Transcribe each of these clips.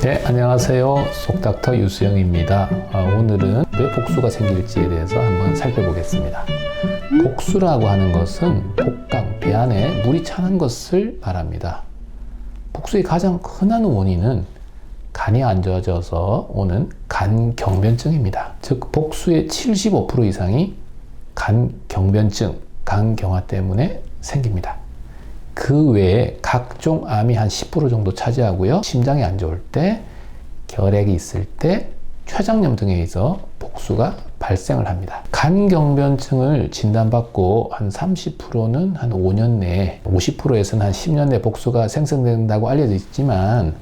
네, 안녕하세요. 속닥터 유수영입니다. 오늘은 왜 복수가 생길지에 대해서 한번 살펴보겠습니다. 복수라고 하는 것은 복강, 배 안에 물이 차는 것을 말합니다. 복수의 가장 흔한 원인은 간이 안 좋아져서 오는 간경변증입니다. 즉 복수의 75% 이상이 간경변증, 간경화 때문에 생깁니다. 그 외에 각종 암이 한 10% 정도 차지하고요. 심장이 안 좋을 때, 결핵이 있을 때, 췌장염 등에 의해서 복수가 발생을 합니다. 간경변증을 진단받고 한 30%는 한 5년 내에, 50%에서는 한 10년 내에 복수가 생성된다고 알려져 있지만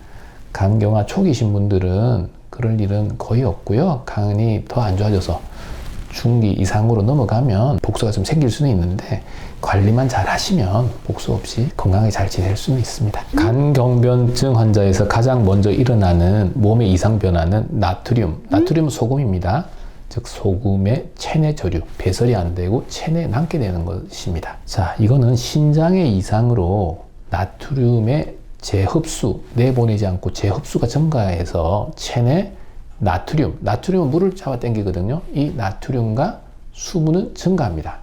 간경화 초기신 분들은 그럴 일은 거의 없고요. 간이 더 안 좋아져서 중기 이상으로 넘어가면 복수가 좀 생길 수는 있는데 관리만 잘 하시면 복수 없이 건강하게 잘 지낼 수는 있습니다. 간경변증 환자에서 가장 먼저 일어나는 몸의 이상 변화는 나트륨은 소금입니다. 즉 소금의 체내 저류, 배설이 안 되고 체내에 남게 되는 것입니다. 자, 이거는 신장의 이상으로 나트륨의 재흡수, 내보내지 않고 재흡수가 증가해서 체내 나트륨은 물을 잡아 당기거든요. 이 나트륨과 수분은 증가합니다.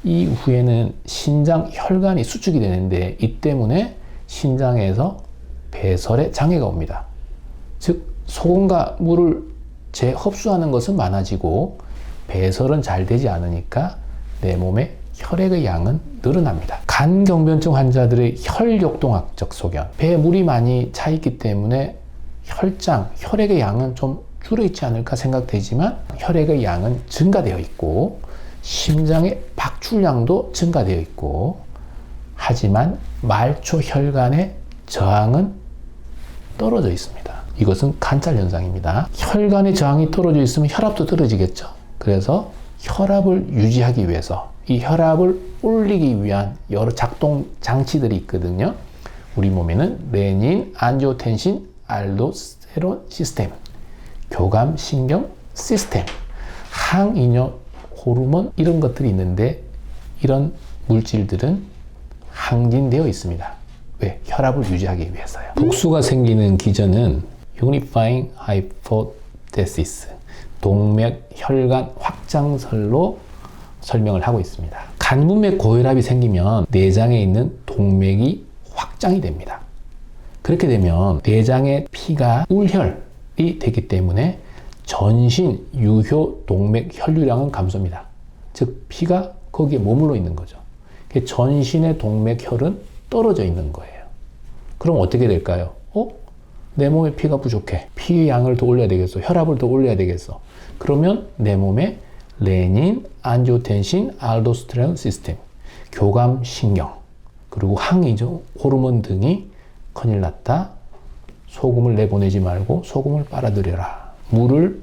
이후에는 신장 혈관이 수축이 되는데 이 때문에 신장에서 배설에 장애가 옵니다. 즉 소금과 물을 재흡수하는 것은 많아지고 배설은 잘 되지 않으니까 내 몸에 혈액의 양은 늘어납니다. 간경변증 환자들의 혈욕동학적 소견, 배에 물이 많이 차 있기 때문에 혈액의 양은 좀 줄어있지 않을까 생각되지만 혈액의 양은 증가되어 있고 심장의 박출량도 증가되어 있고 하지만 말초 혈관의 저항은 떨어져 있습니다. 이것은 관찰 현상입니다. 혈관의 저항이 떨어져 있으면 혈압도 떨어지겠죠. 그래서 혈압을 유지하기 위해서 이 혈압을 올리기 위한 여러 작동 장치들이 있거든요. 우리 몸에는 레닌, 안지오텐신, 알도스테론 시스템, 교감신경 시스템, 항이뇨 호르몬 이런 것들이 있는데 이런 물질들은 항진되어 있습니다. 왜? 혈압을 유지하기 위해서요. 복수가 생기는 기전은 Unifying Hypothesis, 동맥혈관 확장설로 설명을 하고 있습니다. 간문맥 고혈압이 생기면 내장에 있는 동맥이 확장이 됩니다. 그렇게 되면 내장의 피가 울혈이 되기 때문에 전신 유효 동맥 혈류량은 감소합니다. 즉 피가 거기에 머물러 있는 거죠. 전신의 동맥혈은 떨어져 있는 거예요. 그럼 어떻게 될까요? 내 몸에 피가 부족해. 피 양을 더 올려야 되겠어. 혈압을 더 올려야 되겠어. 그러면 내 몸에 레닌, 안지오텐신, 알도스테론 시스템, 교감신경, 그리고 항이뇨 호르몬 등이 큰일 났다. 소금을 내보내지 말고 소금을 빨아들여라. 물을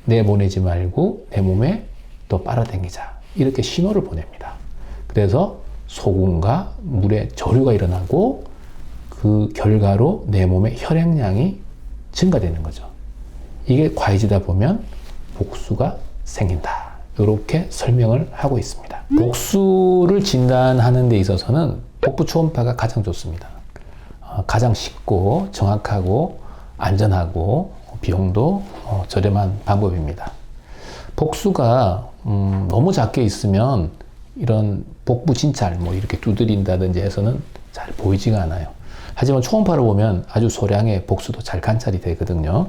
내보내지 말고 내 몸에 더 빨아당기자. 이렇게 신호를 보냅니다. 그래서 소금과 물의 저류가 일어나고 그 결과로 내 몸의 혈액량이 증가되는 거죠. 이게 과해지다 보면 복수가 생긴다. 이렇게 설명을 하고 있습니다. 복수를 진단하는 데 있어서는 복부 초음파가 가장 좋습니다. 가장 쉽고 정확하고 안전하고 비용도 저렴한 방법입니다. 복수가 너무 작게 있으면 이런 복부 진찰 이렇게 두드린다든지 해서는 잘 보이지가 않아요. 하지만 초음파로 보면 아주 소량의 복수도 잘 관찰이 되거든요.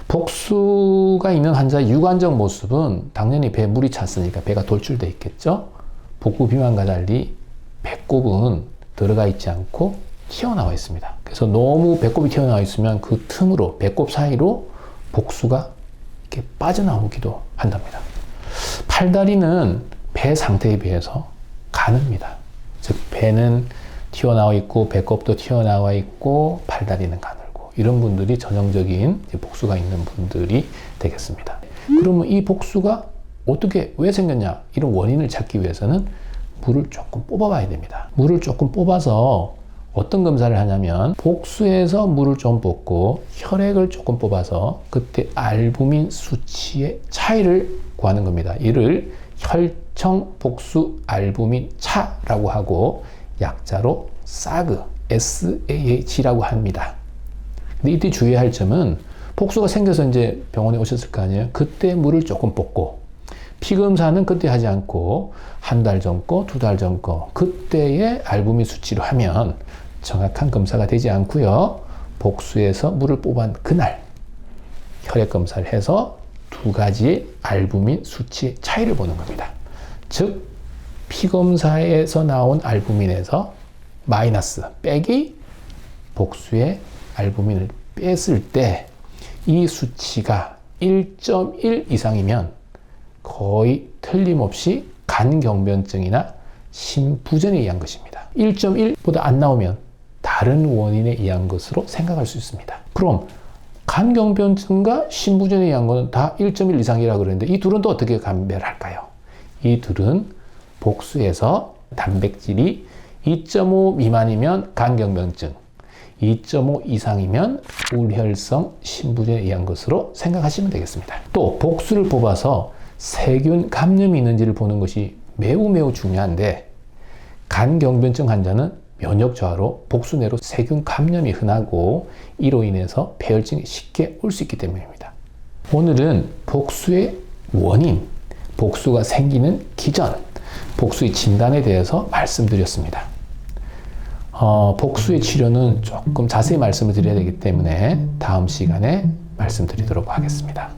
복수가 있는 환자의 육안적 모습은 당연히 배에 물이 찼으니까 배가 돌출되어 있겠죠. 복부 비만과 달리 배꼽은 들어가 있지 않고 튀어나와 있습니다. 그래서 너무 배꼽이 튀어나와 있으면 그 틈으로 배꼽 사이로 복수가 이렇게 빠져나오기도 한답니다. 팔다리는 배 상태에 비해서 가늡니다. 즉 배는 튀어나와 있고 배꼽도 튀어나와 있고 팔다리는 가늘고 이런 분들이 전형적인 복수가 있는 분들이 되겠습니다. 그러면 이 복수가 어떻게 왜 생겼냐 이런 원인을 찾기 위해서는 물을 조금 뽑아봐야 됩니다. 물을 조금 뽑아서 어떤 검사를 하냐면 복수에서 물을 좀 뽑고 혈액을 조금 뽑아서 그때 알부민 수치의 차이를 구하는 겁니다. 이를 혈청 복수 알부민 차라고 하고 약자로 SAG라고 합니다. 근데 이때 주의해야 할 점은 복수가 생겨서 이제 병원에 오셨을 거 아니에요. 그때 물을 조금 볶고 피 검사는 그때 하지 않고 한 달 전 거, 두 달 전 거 그때의 알부민 수치로 하면 정확한 검사가 되지 않고요. 복수에서 물을 뽑은 그날 혈액 검사를 해서 두 가지의 알부민 수치 차이를 보는 겁니다. 즉 피검사에서 나온 알부민에서 마이너스 빼기 복수의 알부민을 뺐을 때 이 수치가 1.1 이상이면 거의 틀림없이 간경변증이나 심부전에 의한 것입니다. 1.1보다 안 나오면 다른 원인에 의한 것으로 생각할 수 있습니다. 그럼 간경변증과 심부전에 의한 것은 다 1.1 이상이라고 그러는데 이 둘은 또 어떻게 감별할까요? 이 둘은 복수에서 단백질이 2.5 미만이면 간경변증, 2.5 이상이면 우혈성 심부전에 의한 것으로 생각하시면 되겠습니다. 또 복수를 뽑아서 세균 감염이 있는지를 보는 것이 매우 중요한데 간경변증 환자는 면역 저하로 복수 내로 세균 감염이 흔하고 이로 인해서 폐혈증이 쉽게 올 수 있기 때문입니다. 오늘은 복수의 원인, 복수가 생기는 기전, 복수의 진단에 대해서 말씀드렸습니다. 복수의 치료는 조금 자세히 말씀을 드려야 되기 때문에 다음 시간에 말씀드리도록 하겠습니다.